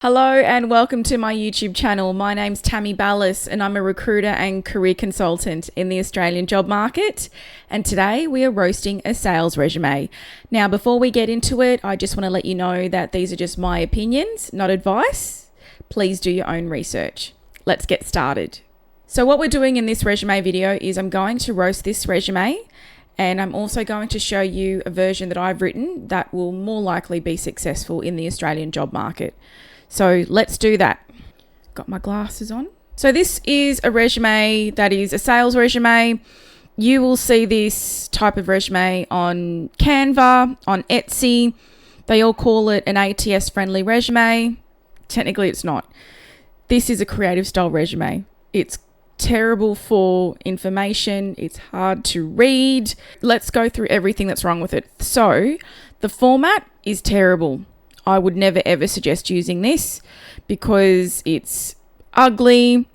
Hello and welcome to my YouTube channel. My name's Tammie and I'm a recruiter and career consultant in the Australian job market. And today we are roasting a sales resume. Now, before we get into it, I just want to let you know that these are just my opinions, not advice. Please do your own research. Let's get started. So what we're doing in this resume video is I'm going to roast this resume, and I'm also going to show you a version that I've written that will more likely be successful in the Australian job market. So let's do that. Got my glasses on. So this is a resume that is a sales resume. You will see this type of resume on Canva, on Etsy. They all call it an ATS-friendly resume. Technically, it's not. This is a creative style resume. It's terrible for information. It's hard to read. Let's go through everything that's wrong with it. So the format is terrible. I would never ever suggest using this because it's ugly.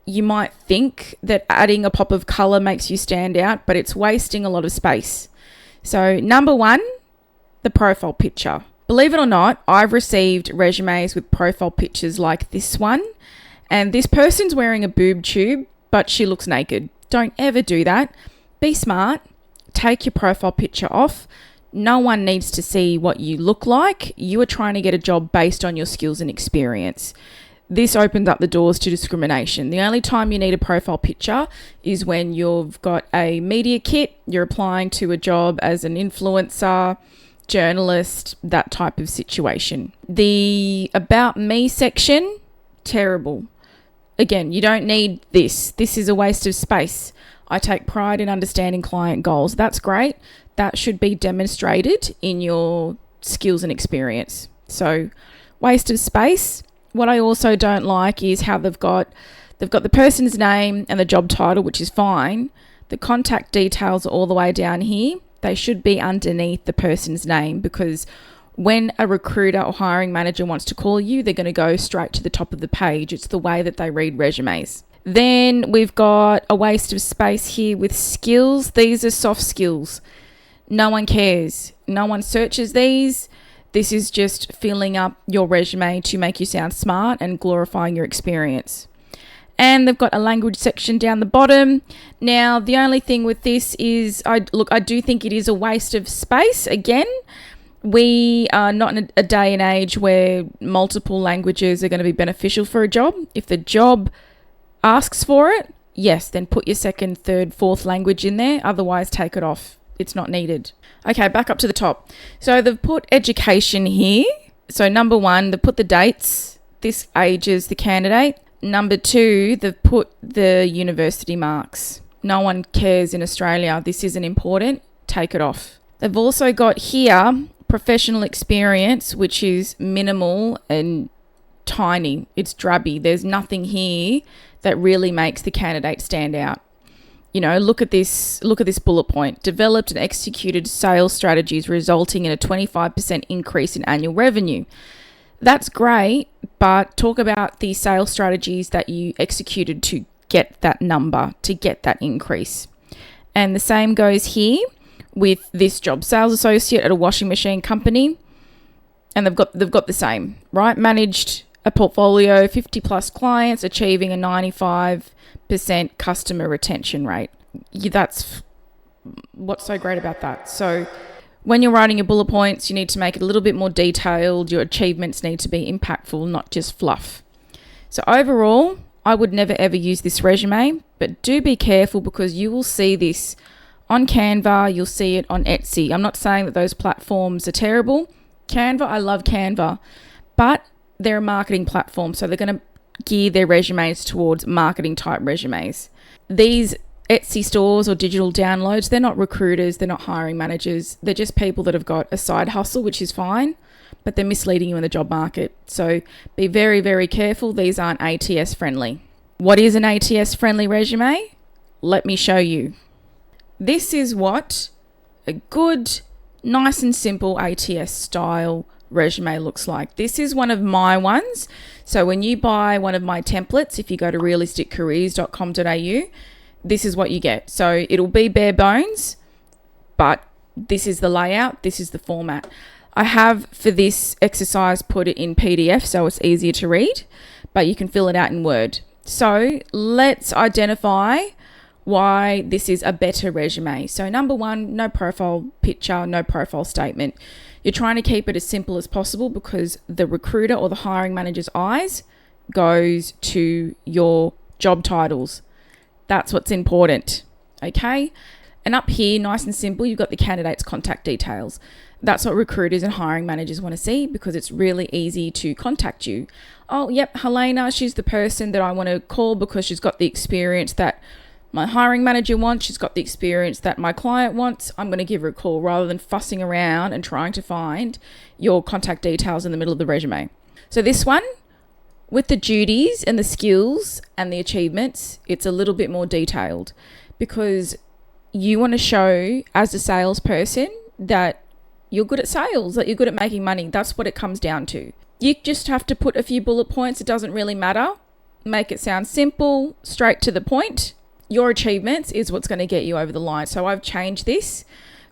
You might think that adding a pop of color makes you stand out, but it's wasting a lot of space. So number one, the profile picture. Believe it or not, I've received resumes with profile pictures like this one, and this person's wearing a boob tube, but she looks naked. Don't ever do that. Be smart. Take your profile picture off. No one needs to see what you look like. You are trying to get a job based on your skills and experience. This opens up the doors to discrimination. The only time you need a profile picture is when you've got a media kit, you're applying to a job as an influencer, journalist, that type of situation. The About Me section, terrible. Again, you don't need this. This is a waste of space. I take pride in understanding client goals. That's great. That should be demonstrated in your skills and experience. So, waste of space. What I also don't like is how they've got the person's name and the job title, which is fine. The contact details are all the way down here. They should be underneath the person's name, because when a recruiter or hiring manager wants to call you, they're going to go straight to the top of the page. It's the way that they read resumes. Then we've got a waste of space here with skills. These are soft skills. No one cares. No one searches these. This is just filling up your resume to make you sound smart and glorifying your experience. And they've got a language section down the bottom. Now, the only thing with this is, I do think it is a waste of space. Again, we are not in a day and age where multiple languages are going to be beneficial for a job. If the job asks for it, yes, then put your second, third, fourth language in there. Otherwise, take it off. It's not needed. Okay, back up to the top. So they've put education here. So number one, they've put the dates. This ages the candidate. Number two, they've put the university marks. No one cares in Australia. This isn't important. Take it off. They've also got here professional experience, which is minimal and tiny. It's drabby. There's nothing here that really makes the candidate stand out. You know, look at this bullet point. Developed and executed sales strategies resulting in a 25% increase in annual revenue. That's great, but talk about the sales strategies that you executed to get that number, to get that increase. And the same goes here with this job, sales associate at a washing machine company. And they've got the same, right? Managed a portfolio, 50 plus clients, achieving a 95% customer retention rate. That's what's so great about that. So when you're writing your bullet points, you need to make it a little bit more detailed. Your achievements need to be impactful, not just fluff. So overall, I would never ever use this resume, but do be careful because you will see this on Canva, you'll see it on Etsy. I'm not saying that those platforms are terrible. Canva, I love Canva, but they're a marketing platform, so they're going to gear their resumes towards marketing type resumes. These Etsy stores or digital downloads, they're not recruiters, they're not hiring managers. They're just people that have got a side hustle, which is fine, but they're misleading you in the job market. So be very, very careful. These aren't ATS friendly. What is an ATS friendly resume? Let me show you. This is what a good, nice and simple ATS style resume looks like. This is one of my ones. So when you buy one of my templates, if you go to realisticcareers.com.au, this is what you get. So it'll be bare bones, but this is the layout, this is the format. I have, for this exercise, put it in PDF so it's easier to read, but you can fill it out in Word. So let's identify why this is a better resume. So number one, no profile picture, no profile statement. You're trying to keep it as simple as possible because the recruiter or the hiring manager's eyes goes to your job titles. That's what's important, okay? And up here, nice and simple, you've got the candidate's contact details. That's what recruiters and hiring managers want to see because it's really easy to contact you. Oh, yep, Helena, she's the person that I want to call because she's got the experience that my hiring manager wants. She's got the experience that my client wants. I'm going to give her a call rather than fussing around and trying to find your contact details in the middle of the resume. So this one, with the duties and the skills and the achievements, it's a little bit more detailed because you want to show as a salesperson that you're good at sales, that you're good at making money. That's what it comes down to. You just have to put a few bullet points. It doesn't really matter. Make it sound simple, straight to the point. Your achievements is what's going to get you over the line. So I've changed this.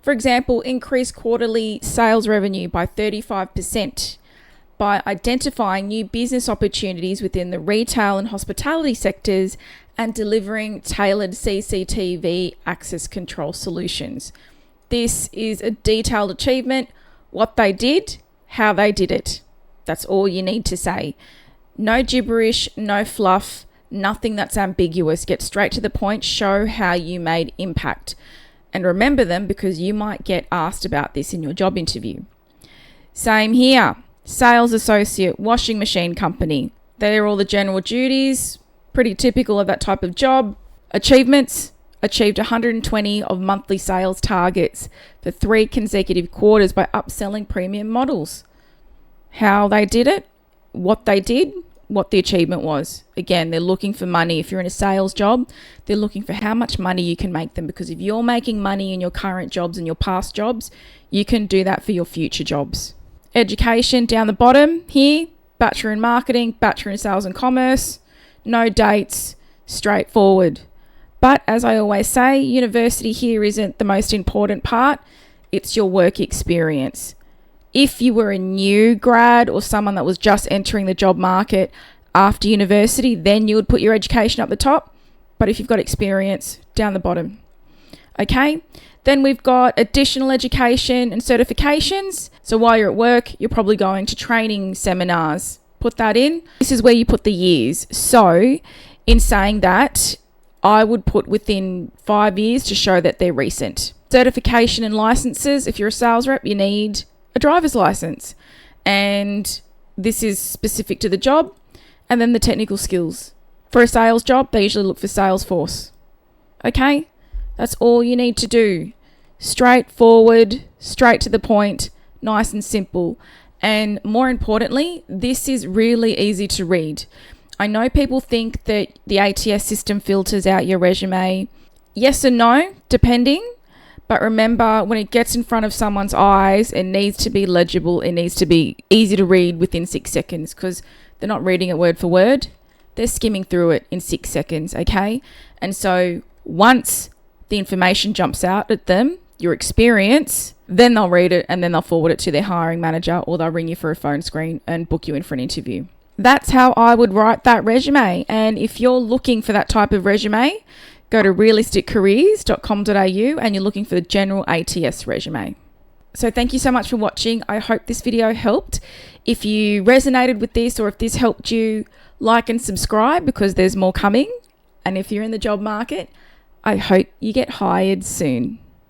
For example, increase quarterly sales revenue by 35% by identifying new business opportunities within the retail and hospitality sectors and delivering tailored CCTV access control solutions. This is a detailed achievement, what they did, how they did it. That's all you need to say. No gibberish, no fluff, nothing that's ambiguous. Get straight to the point, show how you made impact. And remember them because you might get asked about this in your job interview. Same here. Sales associate, washing machine company. They're all the general duties, pretty typical of that type of job. Achievements, achieved 120 of monthly sales targets for 3 consecutive quarters by upselling premium models. How they did it, what they did, what the achievement was. Again, they're looking for money. If you're in a sales job, they're looking for how much money you can make them, because if you're making money in your current jobs and your past jobs, you can do that for your future jobs. Education down the bottom here, Bachelor in Marketing, Bachelor in Sales and Commerce, no dates, straightforward. But as I always say, university here isn't the most important part. It's your work experience. If you were a new grad or someone that was just entering the job market after university, then you would put your education up the top. But if you've got experience, down the bottom. Okay, then we've got additional education and certifications. So while you're at work, you're probably going to training seminars. Put that in. This is where you put the years. So in saying that, I would put within 5 years to show that they're recent. Certification and licenses. If you're a sales rep, you need a driver's license. And this is specific to the job. And then the technical skills. For a sales job, they usually look for Salesforce. Okay? That's all you need to do. Straightforward, straight to the point, nice and simple. And more importantly, this is really easy to read. I know people think that the ATS system filters out your resume. Yes and no, depending. But remember, when it gets in front of someone's eyes, it needs to be legible. It needs to be easy to read within 6 seconds because they're not reading it word for word. They're skimming through it in 6 seconds, okay? And so once the information jumps out at them, your experience, then they'll read it and then they'll forward it to their hiring manager or they'll ring you for a phone screen and book you in for an interview. That's how I would write that resume. And if you're looking for that type of resume, go to realisticcareers.com.au and you're looking for the general ATS resume. So thank you so much for watching. I hope this video helped. If you resonated with this or if this helped you, like and subscribe because there's more coming. And if you're in the job market, I hope you get hired soon.